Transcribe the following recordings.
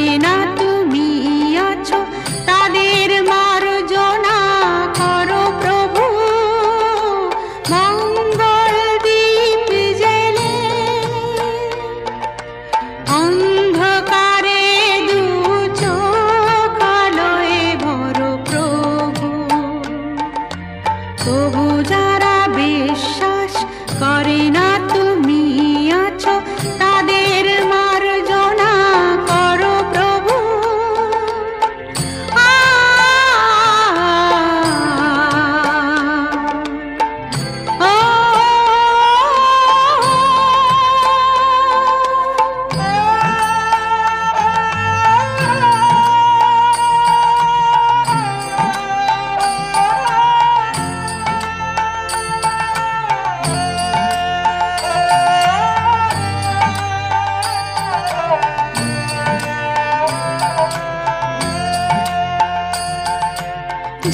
করে না তুমি আছো তাদের মার্জনা করো প্রভু। মঙ্গল দীপ জেলে অন্ধকারে দু চোখ আলোয় ভরো প্রভু। তবু যারা বিশ্বাস করে না তুমি আছো তাদের মার্জনা করো প্রভু।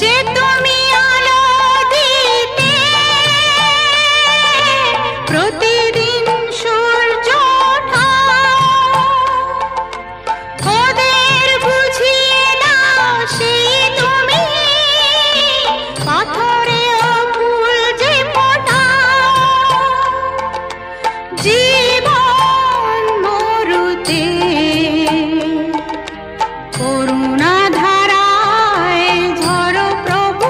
যে তুমি আলো দিতে প্রতিদিন সূর্য ওঠাও, ওদের বুঝিয়ে দাও সেই তুমি পাথরেও ফুল যে ফোটাও। জীবন মরুতে করুণা ধারায় ঝরো প্রভু।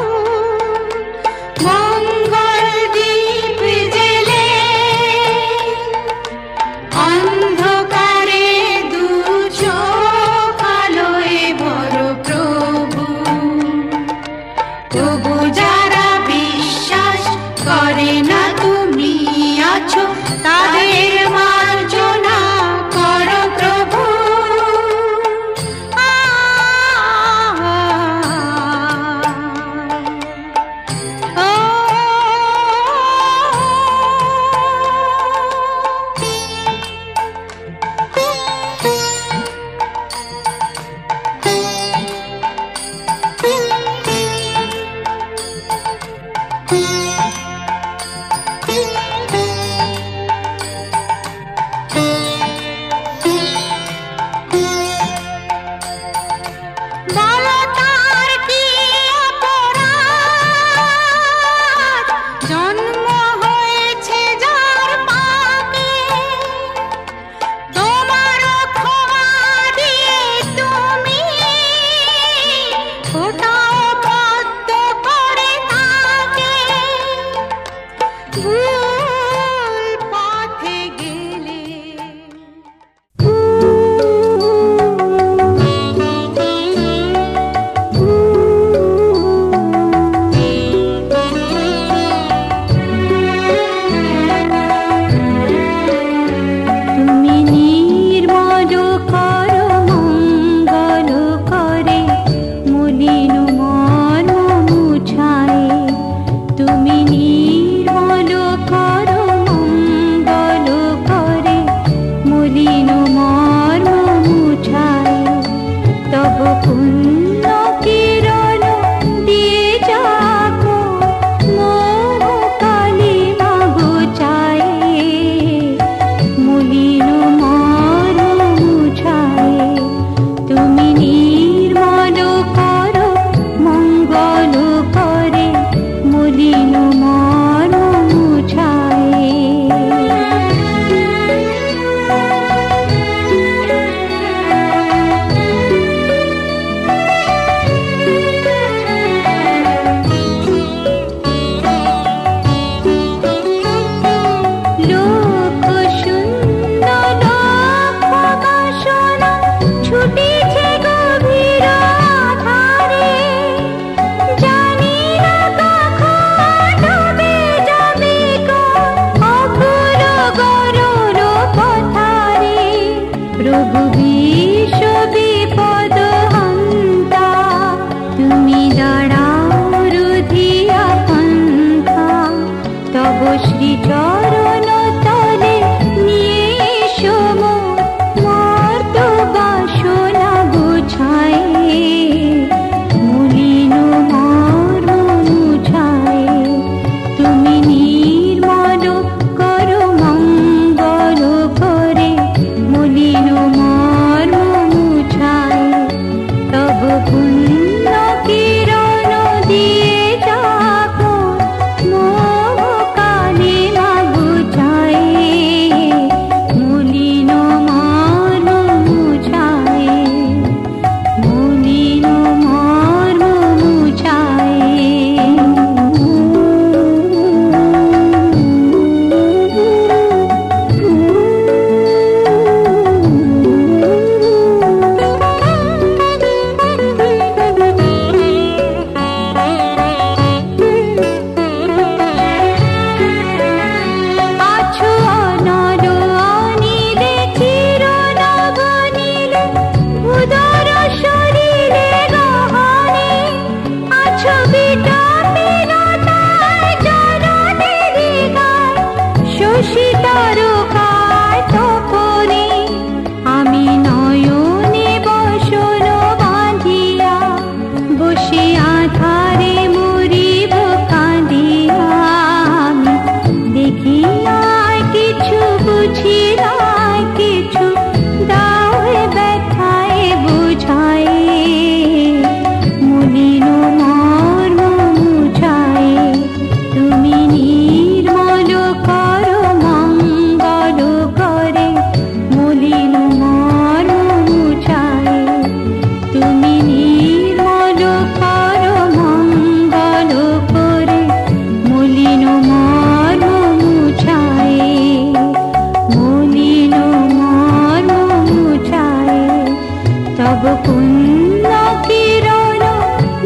পুণ্য কিরণ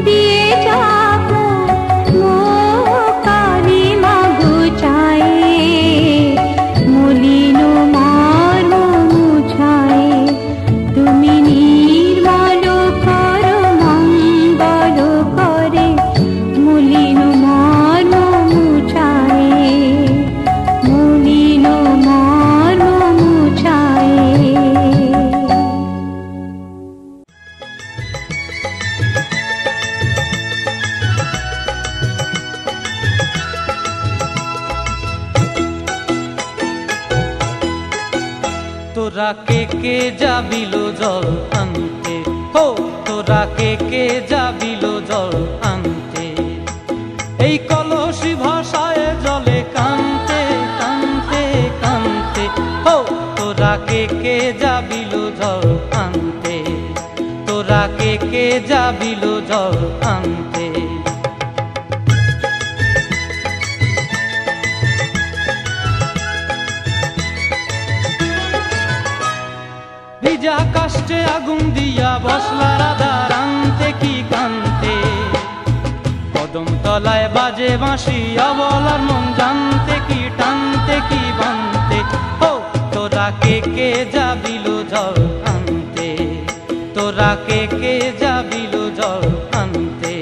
দিয়ে যাব মো কালিমা গুচায়ে মলিন মর্ম মুছায়ে তুমি নির্মল কর মঙ্গল করে মলিন মর্ম মুছায়ে মলিন মর্ম মুছায়ে। তোরা কে যাবিল জল আনতে, হো তোরা কে যাবিল জল আনতে, এই কলসি ভাষায় জলে কানতে কানতে কানতে, হো তোরা কে যাবিল জল আনতে, তোরা কে যাবিল জল আনতে। ভিজা কাষ্টে আগুন দিয়া বসলা রাধা রানতে কি কানতে, কদম তলায় বাজে বাঁশি অবলার মন জানতে কি টানতে কি বানতে, হো তোরা কে যাবিল জল আনতে, তোরা কে যাবিল জল আনতে।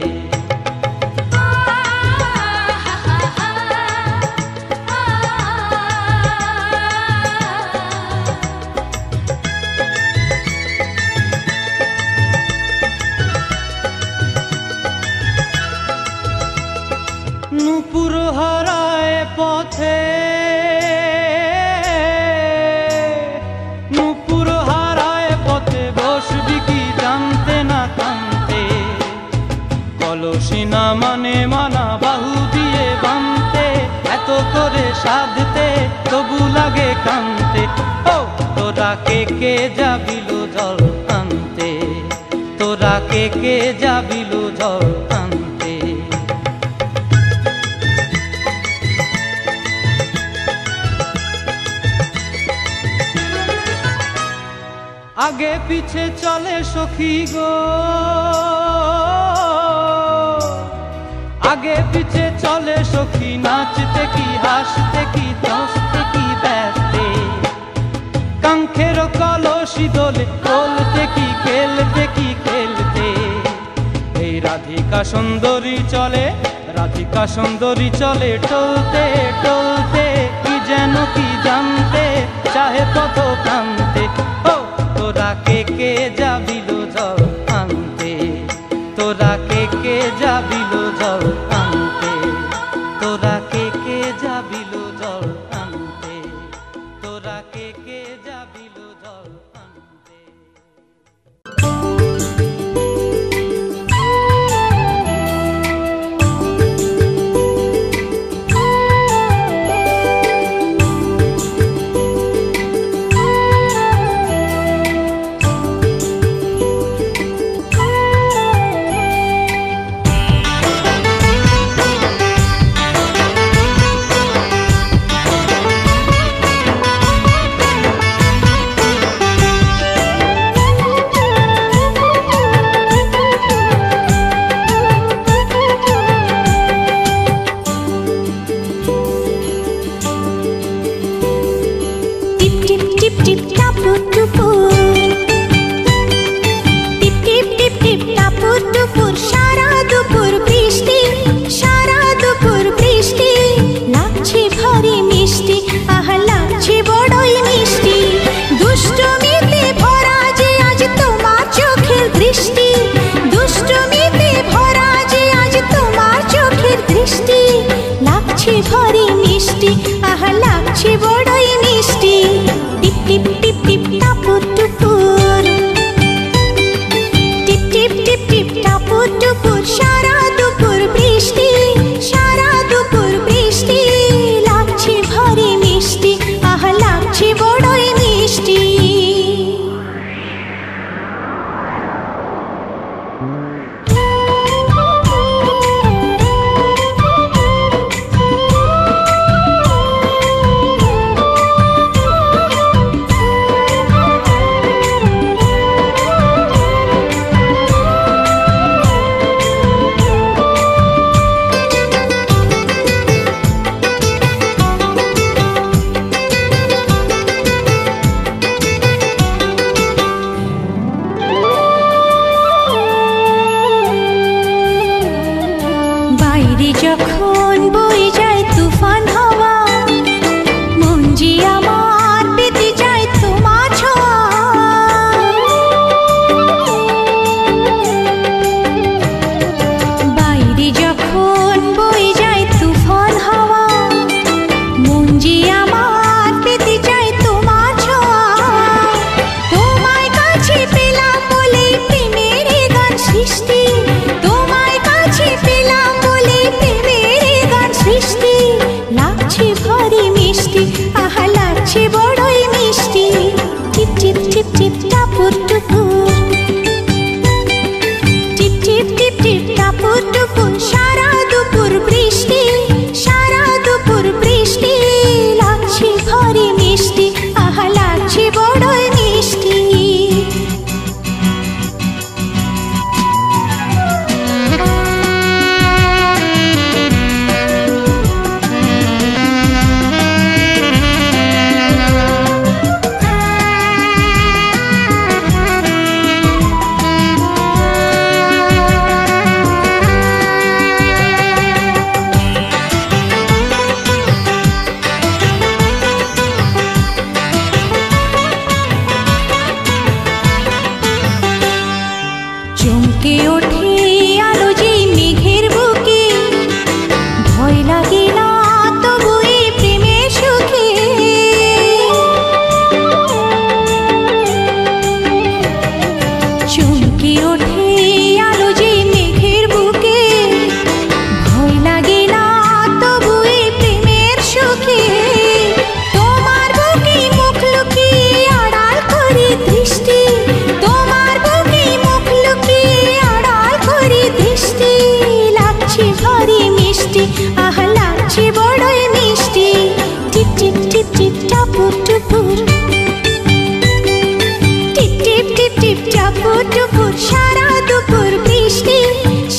নূপুর হারায় পথে, নূপুর হারায় পথে বসবি কি জানতে না কানতে, কলসি না মানে মানা বাহু দিয়ে বানতে, এত করে সাধতে তবু লাগে কানতে, ও তোরা কে যাবিল জল আনতে, তোরা কে যাবিল জল আনতে। আগে পিছে চলে সখী গো, আগে পিছে চলে সখী নাচতে কি হাসতে কি দোস্তে কি ব্যস্তে, কাঙ্ক্ষের কলসি দোলে বলতে কি খেলতে কি খেলতে, এই রাধিকা সুন্দরী চলে, রাধিকা সুন্দরী চলে টলতে টলতে, কি যেন কি জানতে চাহে পথ প্রান্তে, ও তোরা কে যাবিল জল আনতে, তোরা কে যাবিল জল আনতে, তোরা কে যাবিল জল আনতে, তোরা কে যাবিল জল আনতে। চমকে ওঠে আলো যে মেঘের বুকে, ভয় লাগে না তবু এই প্রেমের সুখে। চমকে ওঠে আলো যে মেঘের বুকে, ভয় লাগে না তবু এই প্রেমের সুখে। তোমার বুকে মুখ লুকিয়ে আড়াল করি দৃষ্টি, তোমার বুকে মুখ লুকিয়ে আড়াল করি দৃষ্টি। লাগছে ভারী মিষ্টি, আহা লাগছে বড়ই মিষ্টি। টিপ টিপ টিপ টিপ টাপুর টুপুর, টিপ টিপ টিপ টিপ টাপুর টুপুর। সারা দুপুর বৃষ্টি,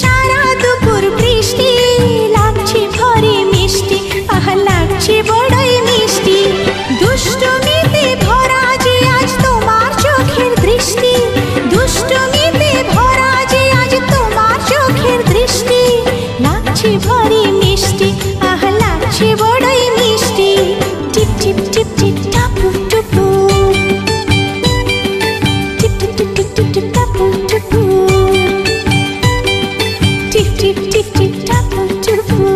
সারা দুপুর বৃষ্টি। লাগছে ভারী মিষ্টি, আহা লাগছে বড়ই মিষ্টি। দুষ্টুমিতে ভরা যে আজ তোমার চোখের দৃষ্টি, দুষ্টুমিতে ভরা যে আজ তোমার চোখের দৃষ্টি। লাগছে ভারী মিষ্টি, আহা লাগছে বড়ই মিষ্টি। টিপ টিপ টিপ টিপ টাপুর টুপুর, টিপ টিপ টিপ টিপ টিপ টিপ টাপুর টুপুর, টিপ টিপ টিপ টিপ টাপুর টুপুর।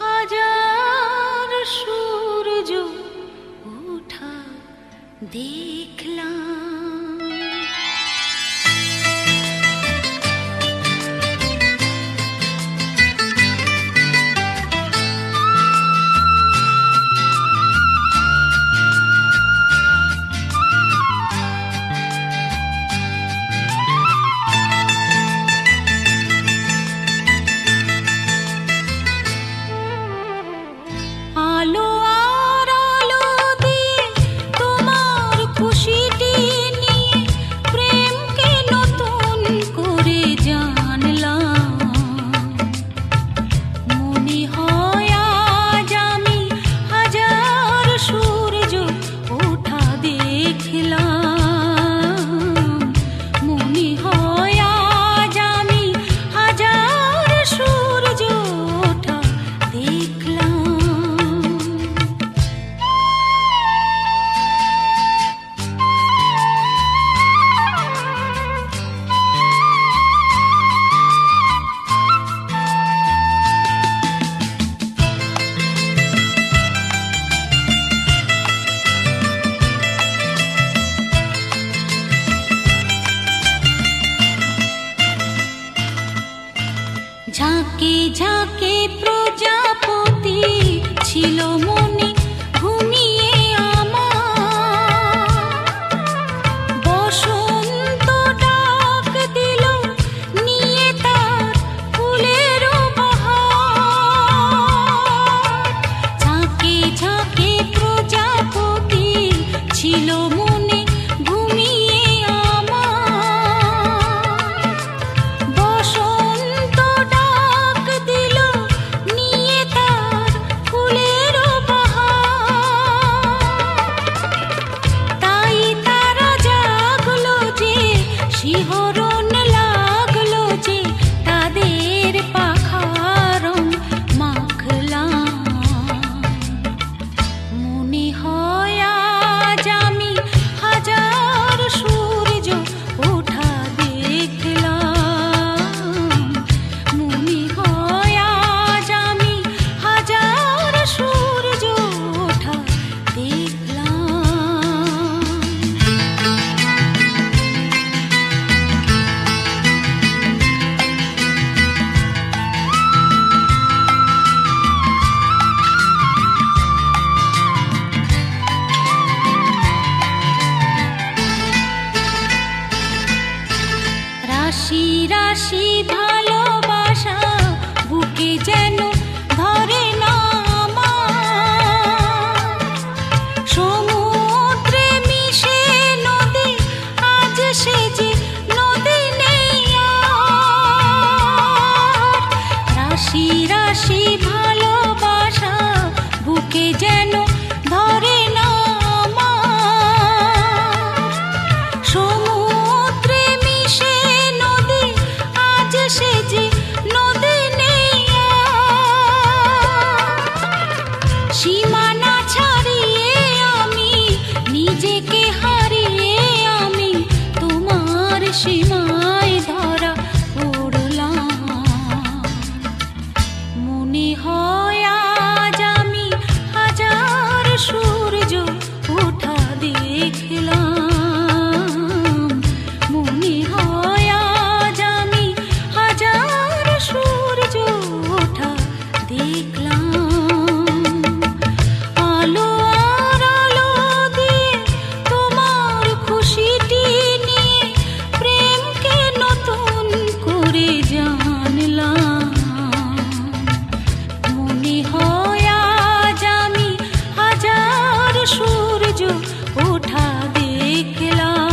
হাজার সূর্য ওঠা দেখলাম। আলো আর আলো দিয়ে তোমার খুশিটি ঝাঁকে ঝাঁকে প্রজাপতি ছিল মনে ঘুমিয়ে আমার, বসন্ত ডাক দিল নিয়ে তার ফুলের বাহার। ঝাঁকে ঝাঁকে প্রজাপতি ছিল মনে ঘুমিয়ে আমার, বসন্ত ডাক দিল নিয়ে তার ফুলের বাহার। তাই তারা জাগলো যে, শিহরণ লাগলো যে, তাদের পাখার রং মাখলাম। মনে হয় আজ আমি হাজার সূর্য ওঠা দেখলাম। মনে হয় আজ আমি হাজার সূর্য ওঠা দেখলাম। রাশি রাশি ভালোবাসা বুকে যেন ধরে না আমার, সমুদ্রে মিশে নদী আজ সে যে নদী নেই আর। রাশি রাশি ভালোবাসা বুকে যেন ধরে না আমার, সমুদ্রে মিশে নদী আজ সে যে নদী নেই আর। সীমানা ছাড়িয়ে আমি নিজেকে হারিয়ে আমি তোমার সীমায় ধরা পড়লাম। মনে হয় আজ আমি হাজার সূর্য ওঠা দেখলাম। মনে হয় আজ আমি হাজার সূর্য ওঠা দেখলাম। আলো আর আলো দিয়ে তোমার খুশিটি নিয়ে প্রেমকে নতুন করে জানলাম। মনে হয় আজ আমি হাজার সূর্য ওঠা দেখলাম।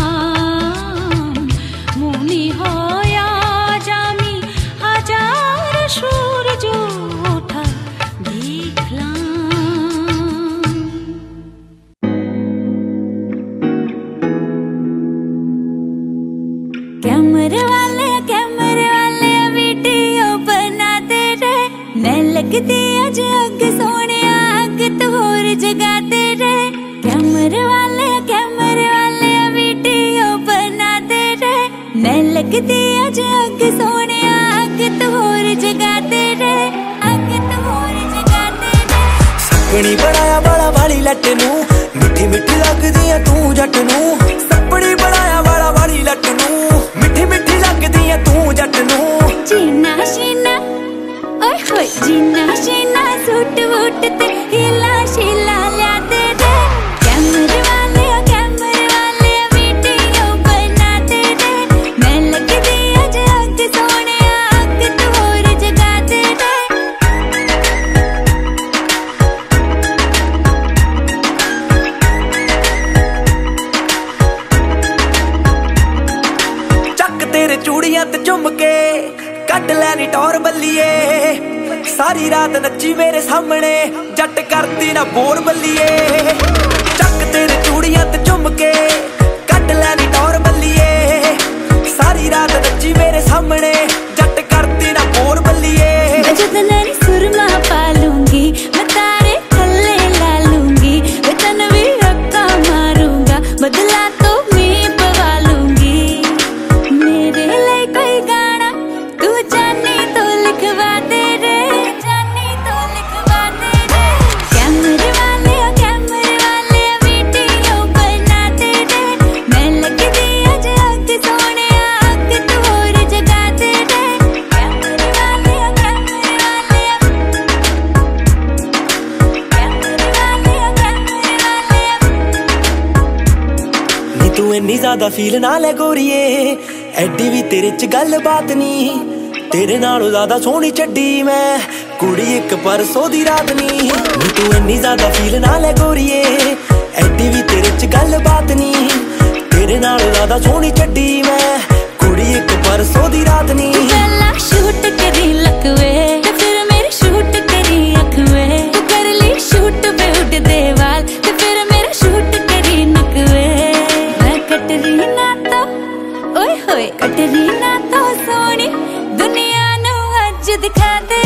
মনে হয় আজ আমি হাজার সূর্য ওঠা দেখলাম। कैमरे वाले वीडियो बनाते रहे, मैं लगती अज अग सोने अग तो होर जगाते रहे। कैमरे वाले वीडियो बनाते रहे, मैं लगती अज अग सोने अग तो होर जगाते रहे, अग तो होर जगाते रहे। सपनी बनाया वाला वाली लट नू, मिठी मिठी लगदी है तू जट नू। सपनी बनाया वाला वाली लट नू, मिठी मिठी लगदी है तू जट नू। जीना शीना ओए होए, जीना शीना सूट वूट ते हिला शीला ल्याते रे। कैमरे वाले वीडियो बनाते रे, मैं लगदी अज अग सोने अग तो होर जगाते रे। ਚੱਕ ਤੇਰੇ ਚੂੜੀਆਂ ਤੇ ਚੁੰਮ ਕੇ ਕੱਢ ਲੈਣੀ ਟੌਰ ਬੱਲੀਏ। ਸਾਰੀ ਰਾਤ ਨੱਚੀ ਮੇਰੇ ਸਾਹਮਣੇ ਜੱਟ ਕਰਦੀ ਨਾ ਬੋਰ ਬੱਲੀਏ। ਚੱਕ ਤੇਰੇ ਚੂੜੀਆਂ ਤੇ ਚੁੰਮ ਕੇ ਕੱਢ ਲੈਣੀ ਟੌਰ ਬੱਲੀਏ। ਸਾਰੀ ਰਾਤ ਨੱਚੀ ਮੇਰੇ ਸਾਹਮਣੇ ਜੱਟ ਕਰਦੀ ਨਾ ਬੋਰ ਬੱਲੀਏ। मैं जतनरी सुरमा पालूंगी, मैं तारे थल्ले ला लूंगी, मैं तन भी रक्का मारूंगा, बदला तो मैं पवा लूंगी। मेरे लिए कोई गाना तू जाने तो लिखवा दे रे, जाने तो लिखवा दे रे। कैमरे वाले वीडियो बनाते रे, मैं लगदी अज अग सोने अग तो होर जगाते रे। कैमरे वाले ज्यादा फील ना ले गोरीए, एडी भी तेरे च गल बात नी। तेरे नालों ज्यादा सोहनी चड्डी मैं कुड़ी एक परसों दी रात नी। तू इन्नी ज्यादा फील ना ले गोरीए, एडी भी तेरे च गल बात नी। तेरे नालों ज्यादा सोहनी चड्डी मैं कुड़ी एक परसों दी रात नी। पहला शूट करी लकवे ते फिर मेरी शूट करी अखवे। तू कर ली शूट पे उड़दे वाल ते फिर मेरा शूट करी नकवे। मैं कटरीना तो ओए होए कटरीना तो सोनी दुनिया नू अज दिखा दे।